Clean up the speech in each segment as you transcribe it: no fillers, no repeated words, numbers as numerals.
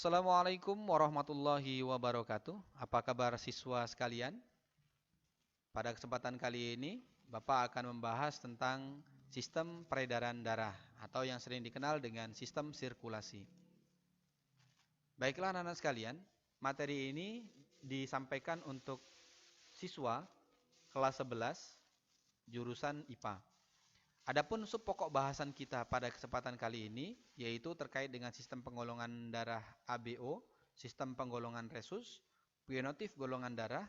Assalamualaikum warahmatullahi wabarakatuh. Apa kabar siswa sekalian? Pada kesempatan kali ini, Bapak akan membahas tentang sistem peredaran darah atau yang sering dikenal dengan sistem sirkulasi. Baiklah anak-anak sekalian, materi ini disampaikan untuk siswa kelas 11 jurusan IPA. Adapun sub pokok bahasan kita pada kesempatan kali ini yaitu terkait dengan sistem penggolongan darah ABO, sistem penggolongan resus, genotif golongan darah,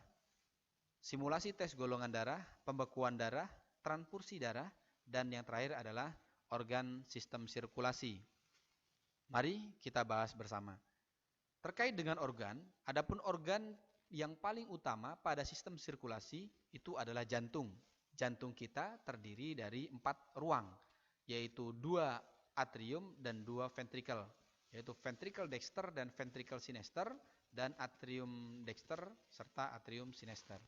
simulasi tes golongan darah, pembekuan darah, transfusi darah, dan yang terakhir adalah organ sistem sirkulasi. Mari kita bahas bersama. Terkait dengan organ, adapun organ yang paling utama pada sistem sirkulasi itu adalah jantung. Jantung kita terdiri dari 4 ruang, yaitu 2 atrium dan 2 ventricle, yaitu ventricle dexter dan ventricle sinister, dan atrium dexter serta atrium sinister.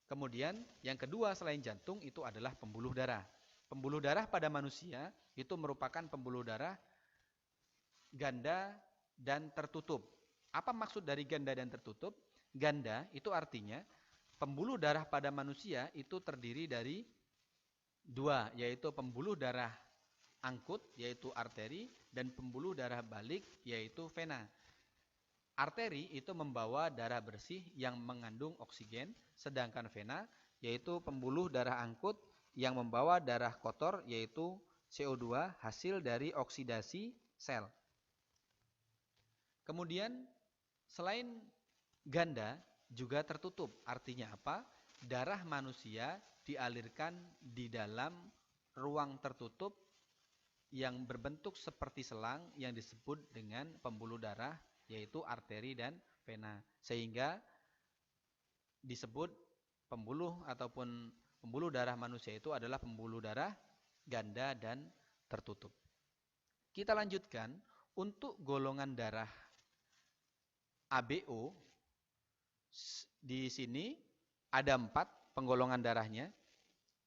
Kemudian yang kedua selain jantung itu adalah pembuluh darah. Pembuluh darah pada manusia itu merupakan pembuluh darah ganda dan tertutup. Apa maksud dari ganda dan tertutup? Ganda itu artinya pembuluh darah pada manusia itu terdiri dari 2, yaitu pembuluh darah angkut, yaitu arteri, dan pembuluh darah balik, yaitu vena. Arteri itu membawa darah bersih yang mengandung oksigen, sedangkan vena yaitu pembuluh darah angkut yang membawa darah kotor, yaitu CO2 hasil dari oksidasi sel. Kemudian selain ganda juga tertutup. Artinya apa? Darah manusia dialirkan di dalam ruang tertutup yang berbentuk seperti selang yang disebut dengan pembuluh darah, yaitu arteri dan vena. Sehingga disebut pembuluh ataupun pembuluh darah manusia itu adalah pembuluh darah ganda dan tertutup. Kita lanjutkan, untuk golongan darah ABO, di sini ada 4 penggolongan darahnya.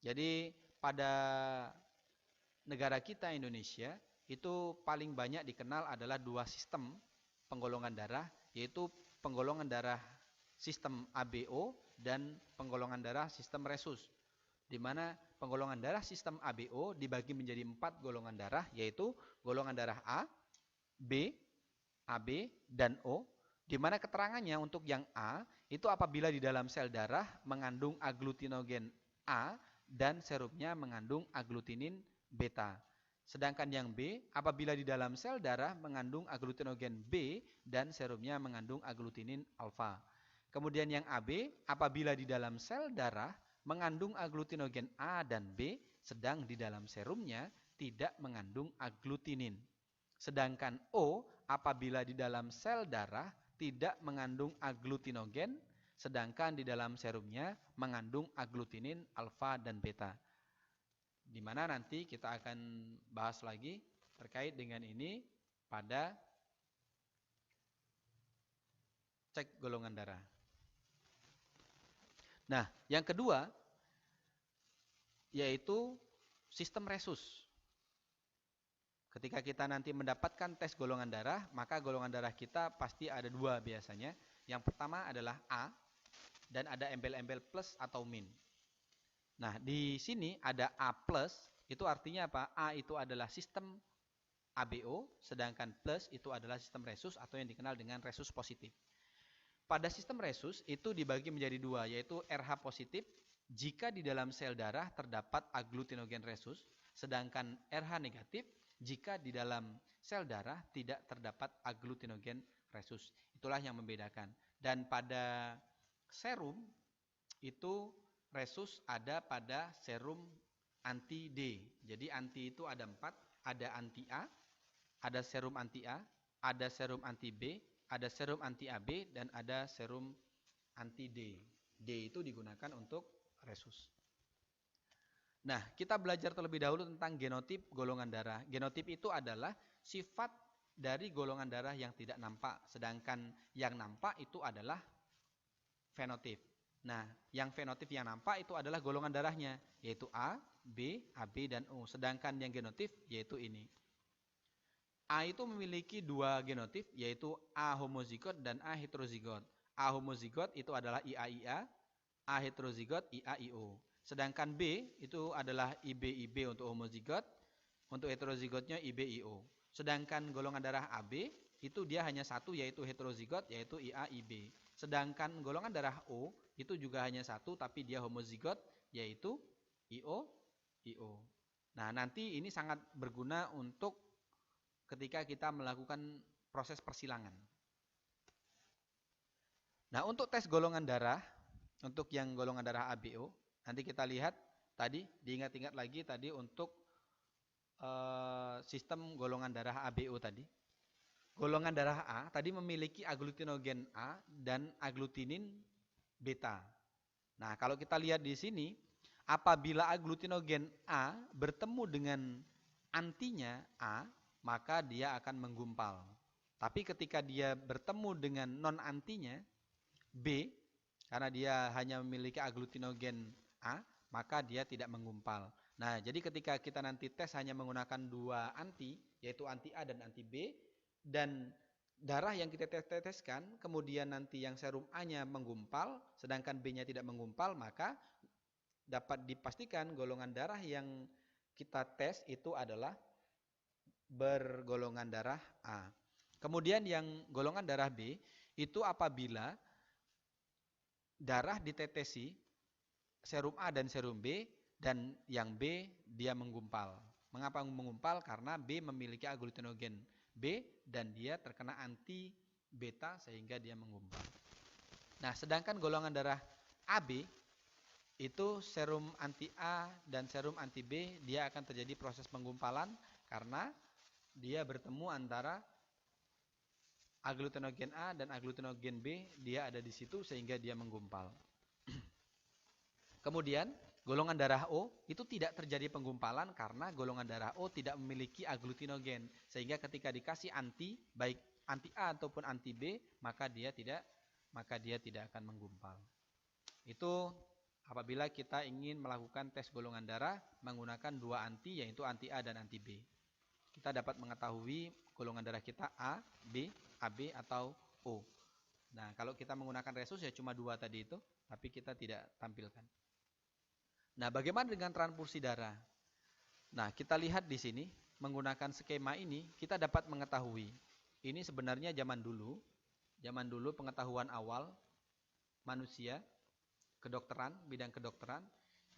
Jadi pada negara kita Indonesia itu paling banyak dikenal adalah 2 sistem penggolongan darah, yaitu penggolongan darah sistem ABO dan penggolongan darah sistem resus. Di mana penggolongan darah sistem ABO dibagi menjadi 4 golongan darah, yaitu golongan darah A, B, AB, dan O. Di mana keterangannya untuk yang A itu apabila di dalam sel darah mengandung agglutinogen A dan serumnya mengandung agglutinin beta. Sedangkan yang B apabila di dalam sel darah mengandung agglutinogen B dan serumnya mengandung agglutinin alfa. Kemudian yang AB apabila di dalam sel darah mengandung agglutinogen A dan B sedang di dalam serumnya tidak mengandung agglutinin. Sedangkan O apabila di dalam sel darah tidak mengandung agglutinogen, sedangkan di dalam serumnya mengandung agglutinin alfa dan beta. Di mana nanti kita akan bahas lagi terkait dengan ini pada cek golongan darah. Nah, yang kedua yaitu sistem resus. Ketika kita nanti mendapatkan tes golongan darah, maka golongan darah kita pasti ada 2 biasanya. Yang pertama adalah A, dan ada embel-embel plus atau min. Nah, di sini ada A plus, itu artinya apa? A itu adalah sistem ABO, sedangkan plus itu adalah sistem resus atau yang dikenal dengan resus positif. Pada sistem resus itu dibagi menjadi 2, yaitu RH positif jika di dalam sel darah terdapat agglutinogen resus, sedangkan RH negatif jika di dalam sel darah tidak terdapat agglutinogen resus. Itulah yang membedakan. Dan pada serum itu resus ada pada serum anti D. Jadi anti itu ada 4, ada anti A, ada serum anti A, ada serum anti B, ada serum anti AB, dan ada serum anti D. D itu digunakan untuk resus. Nah, kita belajar terlebih dahulu tentang genotip golongan darah. Genotip itu adalah sifat dari golongan darah yang tidak nampak, sedangkan yang nampak itu adalah fenotip. Nah, yang fenotip yang nampak itu adalah golongan darahnya, yaitu A, B, AB, dan O. Sedangkan yang genotip yaitu ini. A itu memiliki dua genotip, yaitu A homozigot dan A heterozigot. A homozigot itu adalah IAIA, A heterozigot IAIO. Sedangkan B itu adalah IBIB untuk homozigot, untuk heterozigotnya IBIO. Sedangkan golongan darah AB itu dia hanya satu, yaitu heterozigot, yaitu IAIB. Sedangkan golongan darah O itu juga hanya satu, tapi dia homozigot, yaitu IO. Nah, nanti ini sangat berguna untuk ketika kita melakukan proses persilangan. Nah, untuk tes golongan darah, untuk yang golongan darah ABO, nanti kita lihat tadi, diingat-ingat lagi tadi untuk sistem golongan darah ABO tadi. Golongan darah A tadi memiliki aglutinogen A dan aglutinin beta. Nah, kalau kita lihat di sini, apabila aglutinogen A bertemu dengan antinya A, maka dia akan menggumpal. Tapi ketika dia bertemu dengan non-antinya, B, karena dia hanya memiliki aglutinogen A, maka dia tidak menggumpal. Nah, jadi ketika kita nanti tes hanya menggunakan dua anti, yaitu anti A dan anti B, dan darah yang kita teteskan, kemudian nanti yang serum A-nya menggumpal, sedangkan B-nya tidak menggumpal, maka dapat dipastikan golongan darah yang kita tes itu adalah bergolongan darah A. Kemudian yang golongan darah B itu apabila darah ditetesi serum A dan serum B dan yang B dia menggumpal. Mengapa menggumpal? Karena B memiliki aglutinogen B dan dia terkena anti beta sehingga dia menggumpal. Nah, sedangkan golongan darah AB itu serum anti A dan serum anti B dia akan terjadi proses penggumpalan karena dia bertemu antara aglutinogen A dan aglutinogen B, dia ada di situ sehingga dia menggumpal. Kemudian golongan darah O itu tidak terjadi penggumpalan karena golongan darah O tidak memiliki aglutinogen, sehingga ketika dikasih anti, baik anti A ataupun anti B, maka dia tidak akan menggumpal. Itu apabila kita ingin melakukan tes golongan darah menggunakan dua anti, yaitu anti A dan anti B. Kita dapat mengetahui golongan darah kita A, B, AB atau O. Nah, kalau kita menggunakan resus ya cuma dua tadi itu, tapi kita tidak tampilkan. Nah, bagaimana dengan transfusi darah? Nah, kita lihat di sini, menggunakan skema ini, kita dapat mengetahui. Ini sebenarnya zaman dulu pengetahuan awal manusia, kedokteran, bidang kedokteran,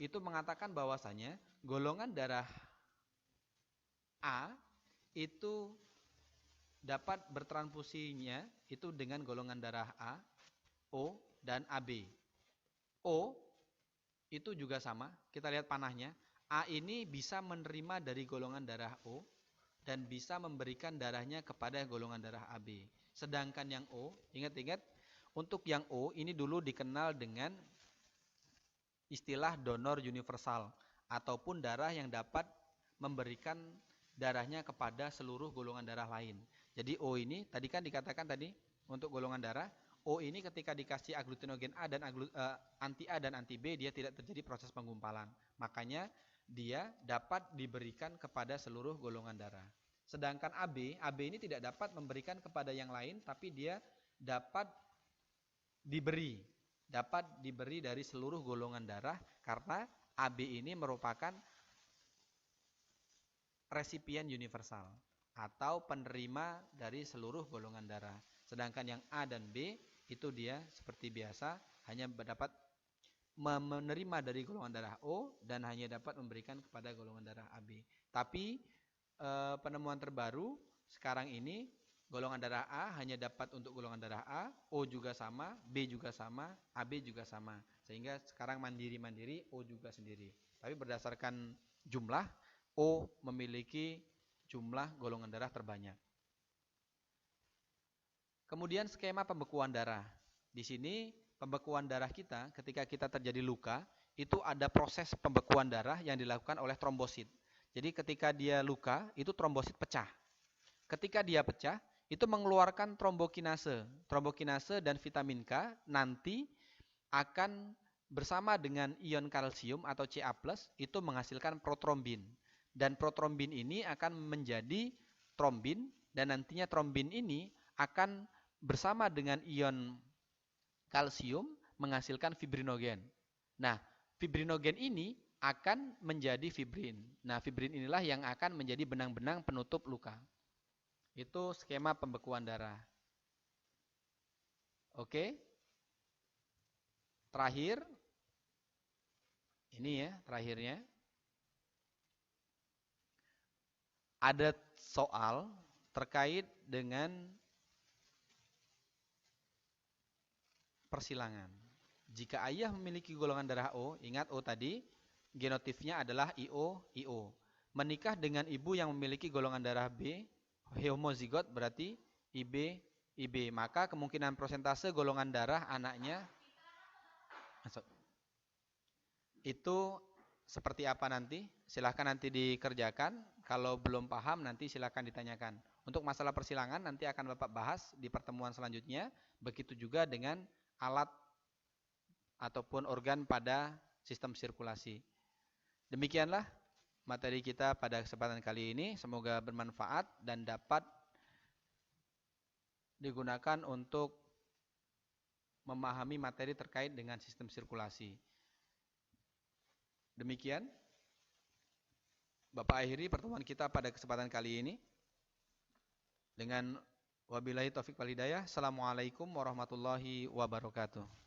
itu mengatakan bahwasanya golongan darah A itu dapat bertransfusinya itu dengan golongan darah A, O, dan AB. O itu juga sama, kita lihat panahnya. A ini bisa menerima dari golongan darah O dan bisa memberikan darahnya kepada golongan darah AB. Sedangkan yang O, ingat-ingat, untuk yang O ini dulu dikenal dengan istilah donor universal ataupun darah yang dapat memberikan darahnya kepada seluruh golongan darah lain. Jadi O ini tadi kan dikatakan tadi untuk golongan darah O ini ketika dikasih aglutinogen A dan anti A dan anti B dia tidak terjadi proses penggumpalan. Makanya dia dapat diberikan kepada seluruh golongan darah. Sedangkan AB ini tidak dapat memberikan kepada yang lain tapi dia dapat diberi dari seluruh golongan darah karena AB ini merupakan resipien universal atau penerima dari seluruh golongan darah. Sedangkan yang A dan B itu dia seperti biasa hanya dapat menerima dari golongan darah O dan hanya dapat memberikan kepada golongan darah AB. Tapi penemuan terbaru sekarang ini golongan darah A hanya dapat untuk golongan darah A, O juga sama, B juga sama, AB juga sama. Sehingga sekarang mandiri-mandiri, O juga sendiri. Tapi berdasarkan jumlah, O memiliki jumlah golongan darah terbanyak. Kemudian skema pembekuan darah. Di sini pembekuan darah kita ketika kita terjadi luka, itu ada proses pembekuan darah yang dilakukan oleh trombosit. Jadi ketika dia luka, itu trombosit pecah. Ketika dia pecah, itu mengeluarkan trombokinase. Trombokinase dan vitamin K nanti akan bersama dengan ion kalsium atau Ca+, itu menghasilkan protrombin. Dan protrombin ini akan menjadi trombin Dan nantinya trombin ini akan bersama dengan ion kalsium menghasilkan fibrinogen. Nah, fibrinogen ini akan menjadi fibrin. Nah, fibrin inilah yang akan menjadi benang-benang penutup luka. Itu skema pembekuan darah. Oke. Terakhir, ini ya terakhirnya. Ada soal terkait dengan persilangan. Jika ayah memiliki golongan darah O, ingat O tadi, genotipnya adalah IO. Menikah dengan ibu yang memiliki golongan darah B, homozigot berarti IB. Maka kemungkinan prosentase golongan darah anaknya itu seperti apa nanti? Silahkan nanti dikerjakan. Kalau belum paham nanti silahkan ditanyakan. Untuk masalah persilangan nanti akan Bapak bahas di pertemuan selanjutnya. Begitu juga dengan alat ataupun organ pada sistem sirkulasi. Demikianlah materi kita pada kesempatan kali ini. Semoga bermanfaat dan dapat digunakan untuk memahami materi terkait dengan sistem sirkulasi. Demikian, Bapak akhiri pertemuan kita pada kesempatan kali ini. Dengan wabillahi taufik wal hidayah. Assalamualaikum warahmatullahi wabarakatuh.